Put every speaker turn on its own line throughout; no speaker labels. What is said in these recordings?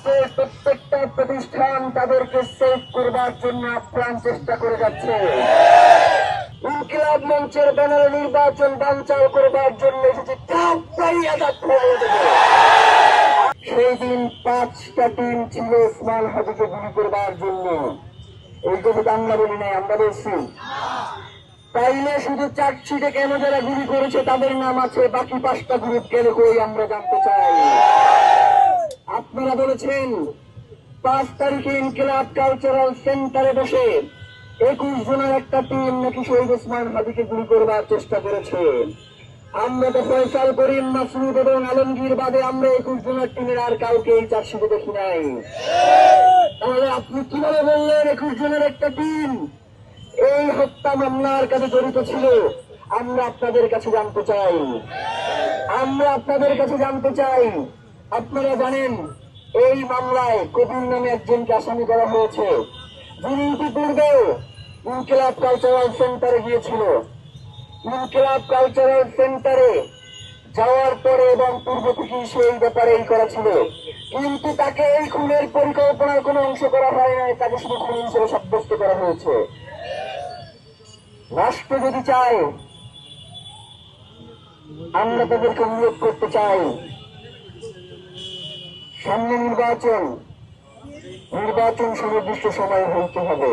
বাংলাদেশের প্রত্যেকটা প্রতিষ্ঠান তাদেরকে সেভ করবার জন্য আপ্রাণ চেষ্টা করে যাচ্ছে। ইনকিলাব মঞ্চের ব্যানারে নির্বাচন বানচাল করবার জন্য এসেছে সেই দিন 5টা টিম ছিল ওসমান হাদিকে গুলি করবার জন্য। এই কথা আমরা বলি নাই, আমরা বলছি তাইলে শুধু চার্জশিটে কেন যারা গুলি করেছে তাদের নাম আছে, বাকি 5টা গ্রুপ কেন কই আমরা জানতে চাই। আপনারা বলেছেন 5 তারিখে ইনকিলাব কালচারাল সেন্টারে বসে 21 জনের একটা টিম নাকি শহীদ ওসমান হাদিকে গুলি করবার চেষ্টা করেছে। আমরা তো ফয়সাল করিম, মাসুদ এবং আলমগীর বাদে আমরা 21 জনের টিমের আর কাউকে এই চার্জশিটে দেখি নাই। তাহলে আপনি কিভাবে বললেন 21 জনের একটা টিম এই হত্যা মামলার কাছে জড়িত ছিল? আমরা আপনাদের কাছে জানতে চাই, আপনারা জানেন এই মামলায় কবির নামে একজনকে আসামি করা হয়েছে, যিনি ইতিপূর্বে ইনকিলাব কালচারাল সেন্টারে গিয়েছিল। ইনকিলাব কালচারাল সেন্টারে যাওয়ার পরে এবং পূর্ব থেকে সেই ব্যাপারে করা ছিল, কিন্তু তাকে এই খুনের পরিকল্পনার কোনো অংশ করা হয় নাই, তাকে শুধু খুন হিসেবে সাব্যস্ত করা হয়েছে। রাষ্ট্র যদি চায়, আমরা তাদেরকে নিয়োগ করতে চাই। সামনে নির্বাচন সুনির্দিষ্ট সময়ে হইতে হবে।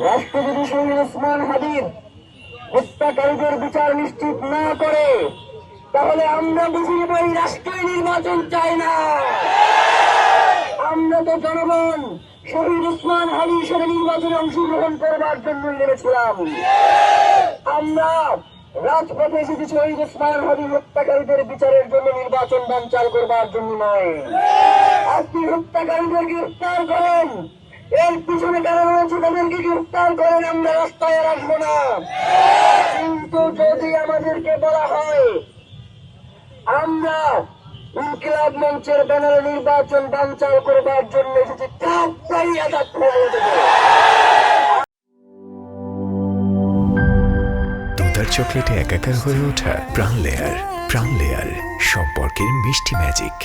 রাষ্ট্র যদি শহীদ ওসমান হাদির হত্যাকারীদের বিচার নিশ্চিত না করে, তাহলে আমরা বুঝে নেব এই রাষ্ট্রীয় নির্বাচন চাই না। আমরা তো জনগণ শহীদ ওসমান হাদি হিসেবে নির্বাচনে অংশগ্রহণ করবার জন্য নেমেছিলাম। আমরা রাজপথে এসেছি শহীদ ওসমান হাদি হত্যাকারীদের বিচারের জন্য, নির্বাচন বানচাল করবার জন্য নয়। আপনি হত্যাকারীদের গ্রেফতার করেন, এর পিছনে কারা রয়েছে তাদেরকে গ্রেফতার করেন, আমরা রাস্তায় আসবো না। কিন্তু যদি আমাদেরকে বলা হয় আমরা ইনকিলাব মঞ্চের ব্যানারে নির্বাচন বানচাল করবার জন্য এসেছি,
দুধার চকলেটে একাকার হয়ে ওঠা প্রাণ লেয়ার সম্পর্কের মিষ্টি ম্যাজিক।